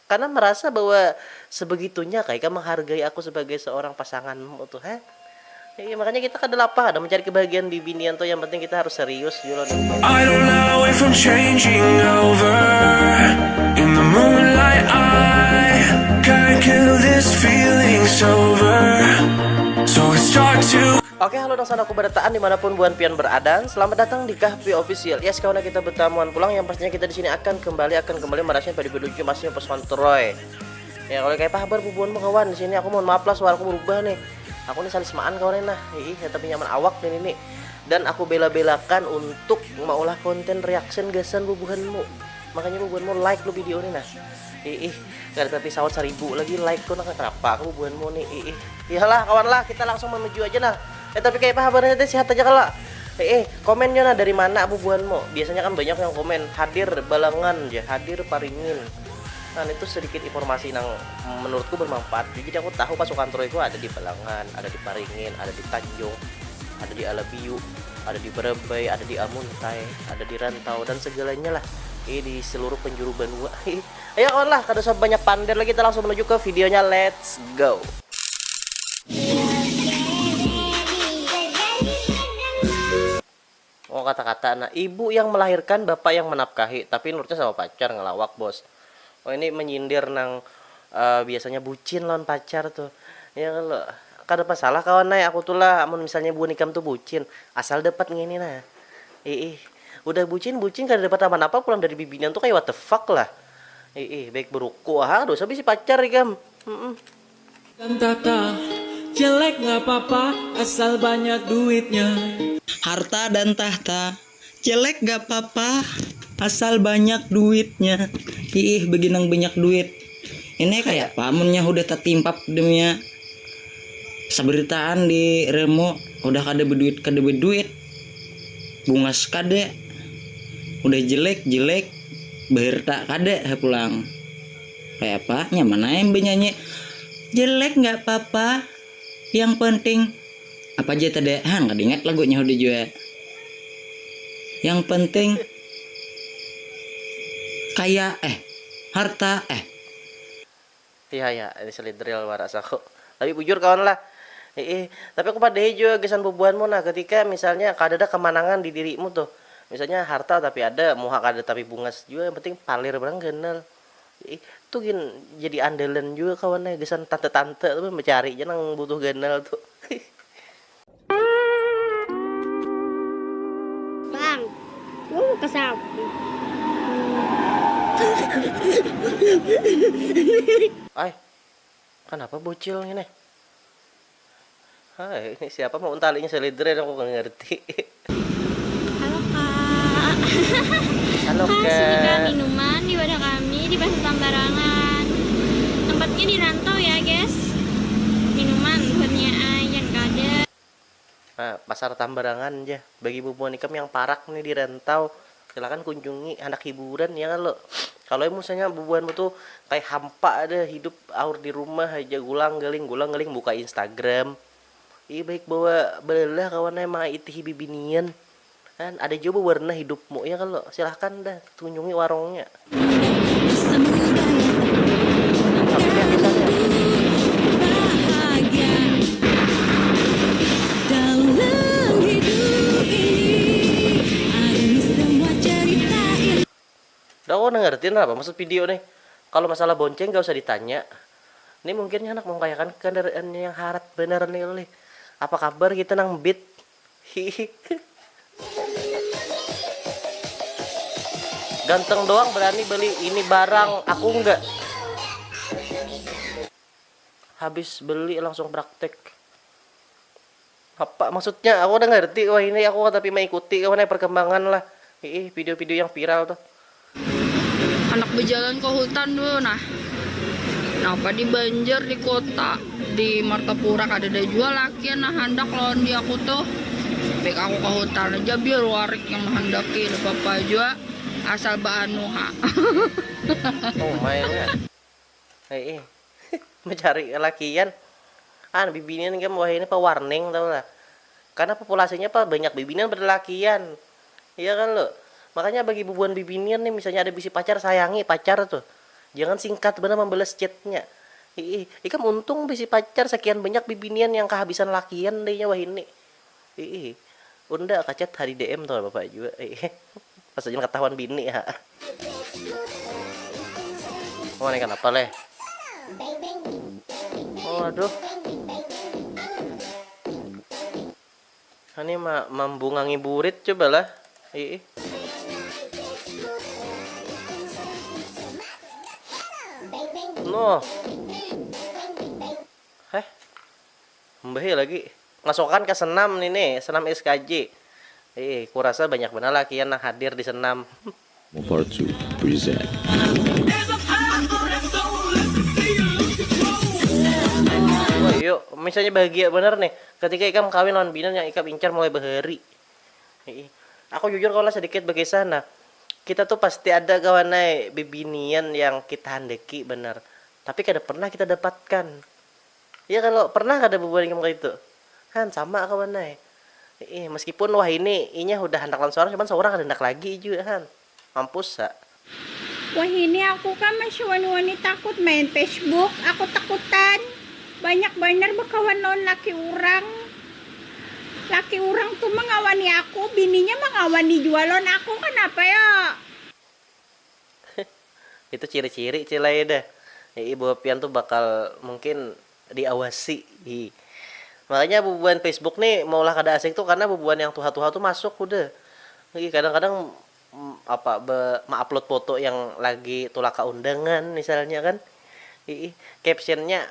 Karena merasa bahwa sebegitunya kayak menghargai aku sebagai seorang pasanganmu tuh, ha? Iya, makanya kita kadang apa ada mencari kebahagiaan di binian tuh, yang penting kita harus serius dulu nih. I don't know if I'm changing over. In the moonlight I can't kill this feeling sober. So I start to. Oke, halo dan aku berdataan dimanapun Buan Pian berada. Selamat datang di Kahfi Official. Yes, kawan kita bertamuan pulang, yang pastinya kita di sini akan kembali merasanya pada video masih pesan Troy. Ya, kalau kayak apa kabar bubuanmu kawan? Di sini aku mohon maaf lah, suaraku berubah nih. Aku nih salismaan kawan nah. Tapi nyaman awak nih. Dan aku bela-belakan untuk maulah konten reaction gasan bubuhanmu. Makanya bubuhanmu like lu video ini nah. Gak ada tapi sawat 1000 lagi like tuh, nah kenapa aku bubuhanmu nih. Iyalah kawan lah, kita langsung menuju aja nah. Tapi kayak apa kabarnya teh, sehat aja kalau. Komennya nah dari mana bubuhanmu? Biasanya kan banyak yang komen hadir balangan ya, hadir paringin. Nah itu sedikit informasi yang menurutku bermanfaat. Jadi aku tahu pasukan Troy itu ada di Balangan, ada di Paringin, ada di Tanjung, ada di Alabiu, ada di Berebay, ada di Amuntai, ada di Rantau, dan segalanya lah di seluruh penjuru Banua. Ayo kawan lah, kada usah banyak pander lagi, kita langsung menuju ke videonya. Let's go. Oh, kata-kata nah, ibu yang melahirkan, bapak yang menafkahi, tapi nurutnya sama pacar ngelawak bos. Oh, ini menyindir nang biasanya bucin lawan pacar tuh. Ya kalau kada masalah kawan nah, aku tuh lah amun misalnya buan ikam tuh bucin, asal dapat ngini nah. Udah bucin kada dapat apa-apa, pulang dari bibinan tuh kayak what the fuck lah. Baik beruku dosa bisi pacar ikam. Dan tata jelek nggak apa-apa asal banyak duitnya. Harta dan tahta jelek gak apa-apa asal banyak duitnya. Beginang banyak duit. Ini kayak pamunnya udah tertimpap demnya saberitaan di remo, udah kada berduit bungas kade, udah jelek berta kade pulang. Kayak apa mana yang benyanyi jelek nggak apa-apa, yang penting apa aja tadi nggak ingat lagunya udah juga. Yang penting kaya harta Iya ini selidril waras aku. Tapi bujur kawan lah. Tapi aku pada juga gesan bubuanmu nah, ketika misalnya kada ada kemenangan di dirimu tuh. Misalnya harta tapi ada, muha kada tapi bungas juga, yang penting palir barang kenal. Tuh jadi andalan juga kawan nah, gesan tante-tante tuh mencari nang butuh ganal tuh. Bang, lu mau ke sapi? Kenapa bocil ini? Ini siapa mau talinya selidre, aku nggak ngerti. Halo kak. Halo Sini kak, kak. minuman di wadah kami di Pasar Tambarangan. Tempatnya di Rantau ya guys. Minuman buatnya ayan kada. Pasar Tambarangan aja. Bagi bubuan ikam yang parak nih di Rantau, silakan kunjungi, anak hiburan ya kan lo. Kalau misalnya bubuanmu tuh kayak hampa ada hidup aur di rumah aja gulang galing buka Instagram. Baik bawa belah kawannya mah itihi bibinian. Kan ada juga warna hidupmu ya kan lo. Silahkan dah kunjungi warungnya. Udah aku ngertiin apa maksud video nih. Kalau masalah bonceng gak usah ditanya. Ini mungkin anak mengkayakan kendaraan yang harat beneran nih. Apa kabar kita nang beat? Ganteng doang berani beli ini barang, aku enggak. Habis beli langsung praktek. Apa maksudnya? Aku udah ngerti. Wah ini aku tapi mengikuti kawan perkembangan lah. Video-video yang viral tuh. Anak berjalan ke hutan dulu nah. Kenapa di Banjar di kota di Martapura ada jual laki nah hendak lawan dia aku tuh. Baik aku ke hutan aja biar warik yang menghendaki apa juga asal baanuha. Oh my god. Mencari lakian. Bibinian kan wah ini warning tau lah. Karena populasinya banyak bibinian berlakian. Iya kan lo. Makanya bagi bubuan bibinian nih misalnya ada bisi pacar, sayangi pacar tuh. Jangan singkat bener membalas chatnya. Ikam untung bisi pacar sekian banyak bibinian yang kehabisan lakian deh wah ini. Unda kacat hari DM tuh bapak juga. Pas aja ketahuan bini ya. Oh ini kenapa leh? Oh aduh. Ini membungangi burit coba lah. No. Mbah lagi ngasokan ke senam nih, senam SKJ. Kurasa banyak benar laki yang hadir di senam. Part 2 present. Wah, yuk, misalnya bahagia bener nih ketika ikam kawin lawan binian yang ikam incar mulai bahari. Aku jujur kalau sedikit bagi sana. Kita tuh pasti ada kawanai bibinian yang kita handeki bener. Tapi kada pernah kita dapatkan. Ya kalau pernah kada bebuan kayak itu. Kan sama kawanai. Meskipun wah ini inya udah hendak lawan seorang cuman seorang kada hendak lagi juga kan. Mampus sa. Wah ini aku kan masih wani-wani takut main Facebook. Aku takutan. Banyak bener berkawan lawan laki orang. Laki orang tuh mengawani aku, bininya mengawani jualan aku, kenapa ya? Itu ciri-ciri cilai dah. Ibu pian tuh bakal mungkin diawasi. Makanya bubuan Facebook nih maulah kada asik tuh karena bubuan yang tuha-tuha tuh masuk udah. Kadang-kadang upload foto yang lagi tulaka undangan misalnya kan. Captionnya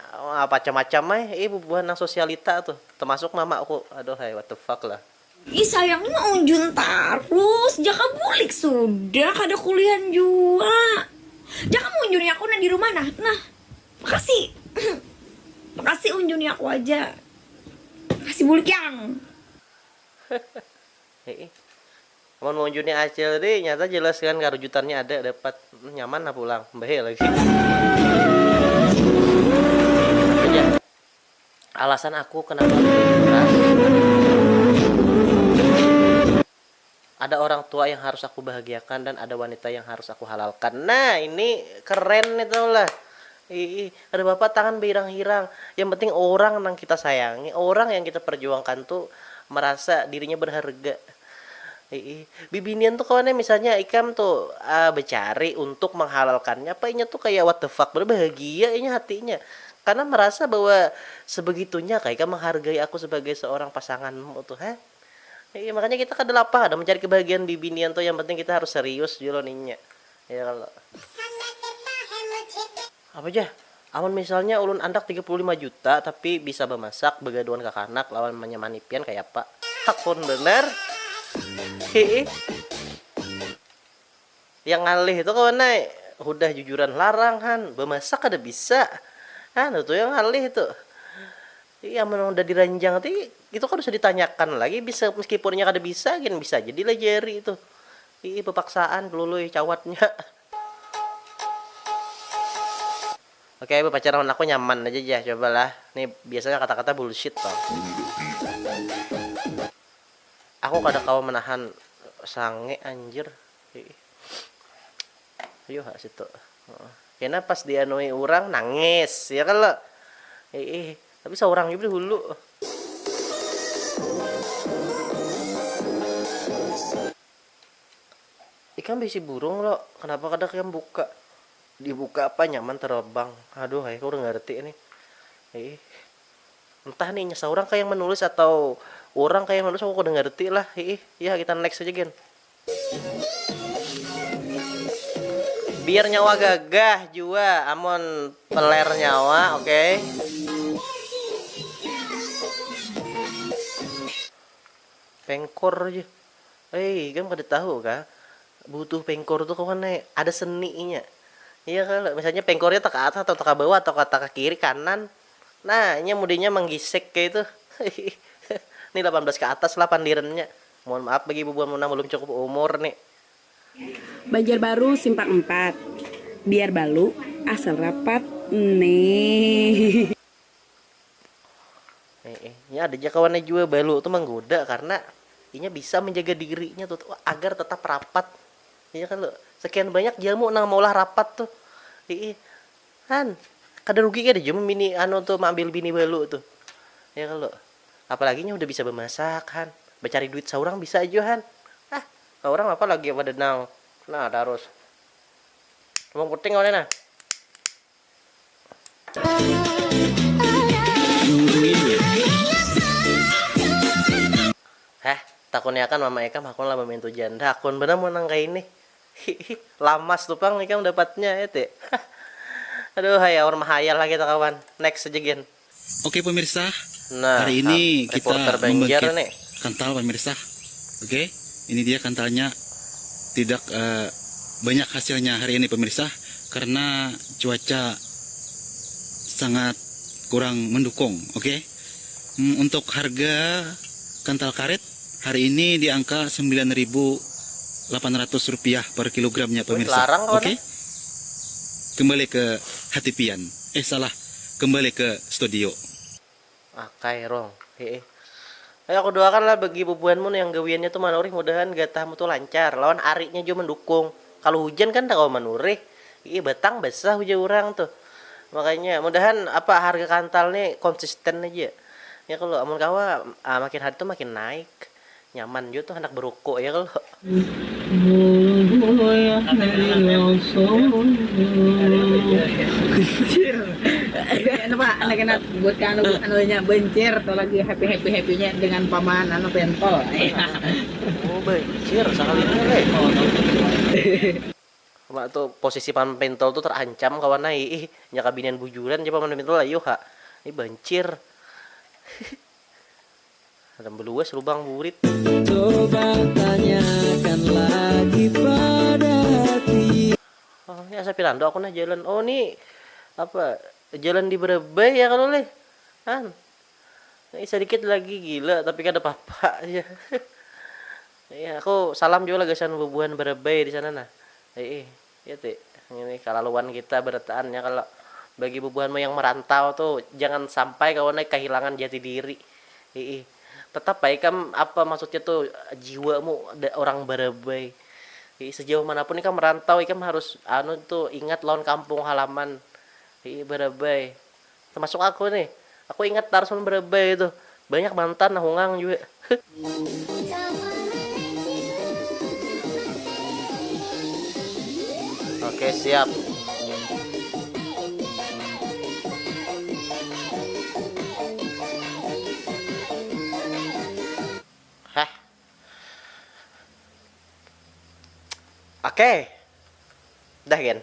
macam-macam bubuan yang sosialita tuh termasuk mama aku. Aduh hai what the fuck lah. Ih sayang mau unjun terus. Jaka bulik sudah kada kuliah juga. Jaka mau unjuni aku di rumah nah. Makasih. Makasih unjuni aku aja. Makasih bulik yang. Mau unjuni acil deh nyata jelas kan karujutannya ada dapat nyaman lah pulang. Bahaya lagi. Alasan aku kenapa keras. Ada orang tua yang harus aku bahagiakan dan ada wanita yang harus aku halalkan. Nah ini keren nih tau lah. Ada bapak tangan berhirang-hirang. Yang penting orang yang kita sayangi, orang yang kita perjuangkan tuh merasa dirinya berharga. Bibinian tuh kawannya misalnya ikam tuh bercari untuk menghalalkannya, apa inya tuh kayak what the fuck berbahagia inya hatinya. Karena merasa bahwa sebegitunya kayak menghargai aku sebagai seorang pasanganmu tuh, makanya kita kada lapar, ada mencari kebahagiaan di binian tuh yang penting kita harus serius dulu ninya. Ya kalau apa aja? Amun misalnya ulun andak 35 juta tapi bisa bemasak begaduan kakanak lawan menyemanipian kayak apa? Takun bener. Yang ngalih itu kawan udah jujuran larang han, bemasak kada bisa. Itu yang ngalih itu. Iya memang udah diranjang nanti itu kan bisa ditanyakan lagi bisa meskipunnya kada bisa kan bisa jadilah jeri itu. Pepaksaan keluluy cawatnya. Oke, pacaran aku nyaman aja ya, cobalah. Nih biasanya kata-kata bullshit toh. Aku kada kau menahan sange anjir. Ayo situ. Karena pas dianui orang nangis ya kan lo. Tapi seorang juga dulu. Ikan bisi burung lo. Kenapa kadang yang buka? Dibuka apa nyaman terbang. Aduh, aku udah ngerti ini. Entah nih nyasa orang kayak yang menulis atau orang kayak yang menulis aku udah ngerti lah. Ya kita next aja gen. Biar nyawa gagah jua amon peler nyawa, oke. Pengkor aja. Kan pada tahu kah? Butuh pengkor tuh kawan ada seninya. Iya kalau misalnya pengkornya tak ke atas atau tak ke bawah atau tak ke kiri kanan. Nah, ini mudinya menggisek kayak itu. Ini 18 ke atas lah pandirannya. Mohon maaf bagi ibu Muna belum cukup umur nih. Banjarbaru Simpang 4. Biar balu asal rapat nih. Ini ada aja kawannya juga balu tuh menggoda karena inya bisa menjaga dirinya tuh agar tetap rapat. Iya kan lo. Sekian banyak jamu nang maulah rapat tuh. Ih, Han, kada rugi kada cuma bini anu tuh ambil bini balu tuh. Ya kalau apalagi nya udah bisa bemasak, Han. Bercari duit seorang bisa aja, Han. Ah, orang apa lagi pada nang. Nah, terus. Emang penting awalnya nah. Heh, takutnya kan mama Eka makon lah memento janda. Akun bener mau nang kayak ini. Lamas tuh pang Eka dapatnya ya teh. Aduh, hayal orang mahayal lah kita kawan. Next aja gen. Oke pemirsa, Nah, hari ini kita reporter Banjar membangkit nih. kantal pemirsa. Oke, ini dia kantalnya. Tidak banyak hasilnya hari ini pemirsa, karena cuaca sangat kurang mendukung. Oke, untuk harga kantal karet hari ini di angka 9.800 rupiah per kilogramnya pemirsa. Larang, Oke, kembali ke Hatipian. Salah, kembali ke studio. Akai rong. Ayo aku doakan lah bagi bubuanmu yang gawiannya tuh manurih, mudahan gatahmu tuh lancar. Lawan ariknya juga mendukung. Kalau hujan kan tak kau manurih. Betang basah hujan orang tuh. Makanya mudahan apa harga kantal nih konsisten aja. Ya kalau amun kawa makin hari tuh makin naik. Nyaman juga tuh anak berukuk ya kalau. Ano ba, anak-anak buat ka ano niya, bencer atau lagi happy-nya dengan paman ano pentol. Oh bencir sekali ini. Mak tuh posisi paman pentol tuh terancam kawan naik. Nya kabinian bujuran coba paman pentol ayo ha. Ini bencir. Ada beluas lubang burit. Coba tanyakan lagi pada hati. Oh, ya saya pilando aku nah jalan. Oh, nih apa? Jalan di Brebes ya kalau leh. Han. Sedikit lagi gila tapi kan ada papa aja. Ya, aku salam juga lagi sana bubuhan Brebes di sana nah. Ya teh. Ini kalaluan kita bertahan ya kalau bagi bubuhanmu yang merantau tuh jangan sampai kawan kehilangan jati diri. Tetap baik kan apa maksudnya tuh jiwamu orang Brebes. Sejauh manapun ikam merantau ikam harus anu tuh ingat lawan kampung halaman. Brebes. Termasuk aku nih. Aku ingat Tarsun Brebes itu. Banyak mantan hungang juga. Oke, siap. Hah. Oke. Dah, Gen.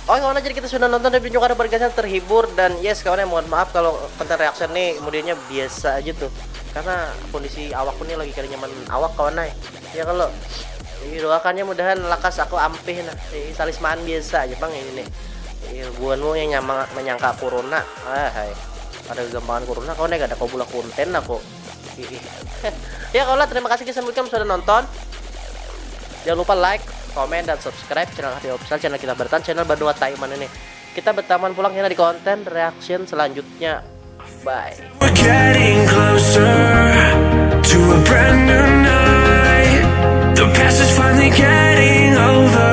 Oke kawan, jadi kita sudah nonton dan video kada bergasan terhibur dan yes kawan, mohon maaf kalau konten reaction nih kemudiannya biasa aja tuh karena kondisi awakku nih lagi kada nyaman awak kawan ya kalau doakannya mudahan lakas aku ampih nah talisman biasa aja bang ini nih buanmu yang nyamang menyangka corona hai ada gampangan corona kawan gak ada kau bulan konten aku ya kawan, terima kasih sudah nonton, jangan lupa like, komen dan subscribe channel Hati Official, channel kita bertahan, channel Bandung Taiman ini. Kita bertaman pulang ya di konten reaction selanjutnya. Bye. We're getting closer to a brand new night. The past is finally getting over.